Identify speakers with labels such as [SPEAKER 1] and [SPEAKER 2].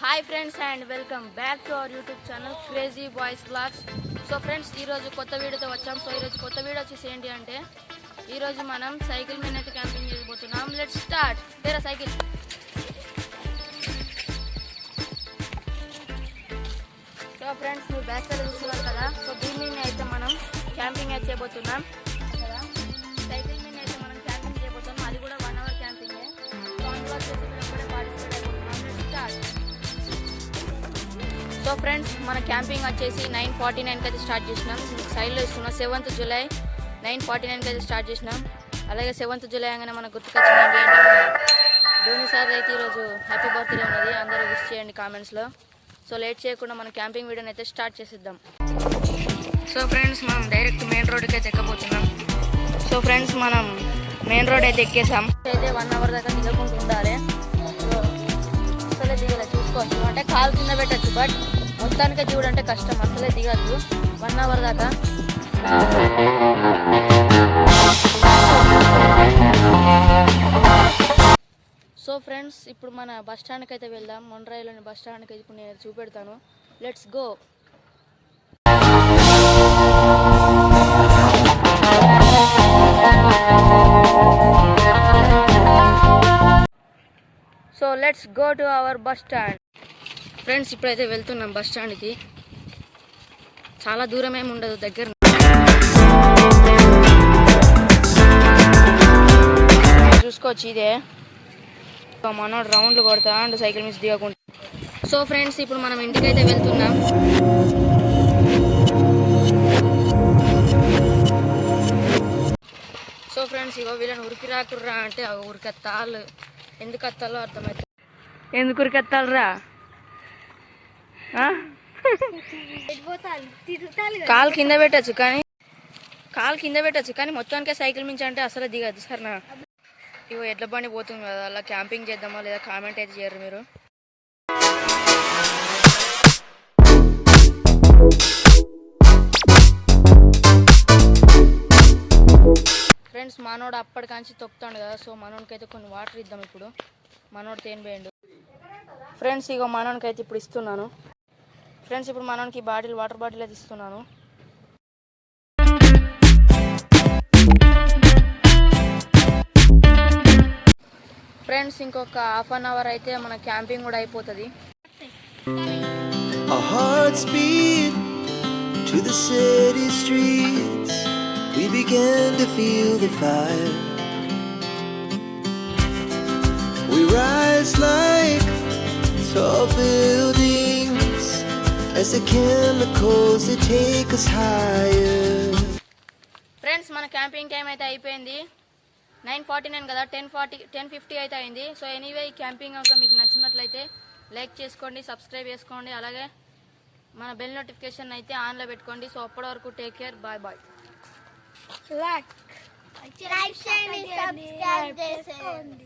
[SPEAKER 1] Hi friends and welcome back to our YouTube channel Crazy Boys Blogs. So friends, ఈరోజు కొత్త వీడియోతో వచ్చాం. So ఈరోజు కొత్త వీడియో వచ్చేసి ఏంటి అంటే, ఈరోజు మనం సైకిల్ మీద అయితే క్యాంపింగ్ చేయబోతున్నాం. Let's start. Tera cycle. So friends, మీరు బ్యాక్ సైడ్ చూస్తున్నారు కదా. సో దీని మీద అయితే మనం క్యాంపింగ్ అయితే చేయబోతున్నాం కదా. సైకిల్ మీద అయితే మనం క్యాంపింగ్ చేయబోతున్నాం. అది కూడా 1 అవర్ క్యాంపింగ్. సో అందులో వచ్చేసి మీరు ఎప్పుడే పార్టిసిపేట్ అయిపోతున్నాం. Let's start. సో ఫ్రెండ్స్, మన క్యాంపింగ్ వచ్చేసి 9:49కి అయితే స్టార్ట్ చేసినాం. సైడ్లో ఇస్తున్నాం 7th జూలై 9:49కి అయితే స్టార్ట్ చేసినాం. అలాగే 7th జూలై అనగానే మనకు గుర్తుకొచ్చింది ఏంటి, ధోని సార్ అయితే ఈరోజు హ్యాపీ బర్త్డే ఉన్నది. అందరూ విష్ చేయండి కామెంట్స్లో. సో లేట్ చేయకుండా మన క్యాంపింగ్ వీడియోని అయితే స్టార్ట్ చేసిద్దాం. సో ఫ్రెండ్స్, మనం డైరెక్ట్ మెయిన్ రోడ్కి అయితే ఎక్కబోతున్నాం. సో ఫ్రెండ్స్, మనం మెయిన్ రోడ్ అయితే ఎక్కేసాం. అయితే 1 అవర్ దాకా దిగకుండా ఉండాలి. అసలే దిగలే చూసుకోవచ్చు, అంటే కాలు కింద పెట్టచ్చు. బట్ మొత్తానికి దిగుడంటే కష్టం, అసలే దిగద్దు 1 అవర్ దాకా. సో ఫ్రెండ్స్, ఇప్పుడు మన బస్ స్టాండ్కి అయితే వెళ్దాం. మొండ్రాయిలోని బస్ స్టాండ్కి అయితే ఇప్పుడు నేను చూపెడతాను. Let's go. So let's go to our bus stand. Friends, ఇప్పుడైతే వెళ్తున్నాం బస్ స్టాండ్కి. చాలా దూరం ఏమి ఉండదు, దగ్గర. చూసుకోవచ్చు, ఇదే మనోడు రౌండ్లు కొడతా అండ్ సైకిల్ మిస్ దిగకుండా. సో ఫ్రెండ్స్, ఇప్పుడు మనం ఇంటికి అయితే వెళ్తున్నాం. సో ఫ్రెండ్స్, ఇగో వీళ్ళని ఉరికి రాకుర్రా అంటే ఉరికెత్తాలు. ఎందుకు ఎత్తాలో అర్థమవుతుంది. ఎందుకు ఉరికెత్తాలరా? కాలు కింద పెట్టచ్చు కానీ మొత్తానికే సైకిల్ మించి అంటే అసలు దిగదు సరేనా. ఇగో ఎడ్ల బండి పోతుంది కదా, అలా క్యాంపింగ్ చేద్దామా లేదా కామెంట్ అయితే చేయరు మీరు. ఫ్రెండ్స్, మనోడు అప్పటికాంచి తొక్కుతాడు కదా. సో మనోడికి అయితే కొన్ని వాటర్ ఇద్దాం. ఇప్పుడు మనోడు తేనిపోయిండు. ఫ్రెండ్స్, ఇగో మనోడికి అయితే ఇప్పుడు ఇస్తున్నాను. ఫ్రెండ్స్, ఇప్పుడు మనోడికి వాటర్ బాటిల్ అయితే ఇస్తున్నాను. ఫ్రెండ్స్, ఇంకొక ½ అన్ అవర్ అయితే మన క్యాంపింగ్ కూడా అయిపోతుంది.
[SPEAKER 2] We began to feel the fire. We rise like tall buildings as the chemicals that take us higher.
[SPEAKER 1] Friends, మన క్యాంపింగ్ టైం అయితే అయిపోయింది. 9:49 కదా, 10:50 అయితే అయింది. సో ఎనీవే, ఈ క్యాంపింగ్ కనుక మీకు నచ్చినట్లయితే లైక్ చేసుకోండి, సబ్స్క్రైబ్ చేసుకోండి. అలాగే మన బెల్ నోటిఫికేషన్ అయితే ఆన్లో పెట్టుకోండి. సో అప్పటి వరకు take care, bye bye.
[SPEAKER 3] like, share and subscribe చేసుకోండి.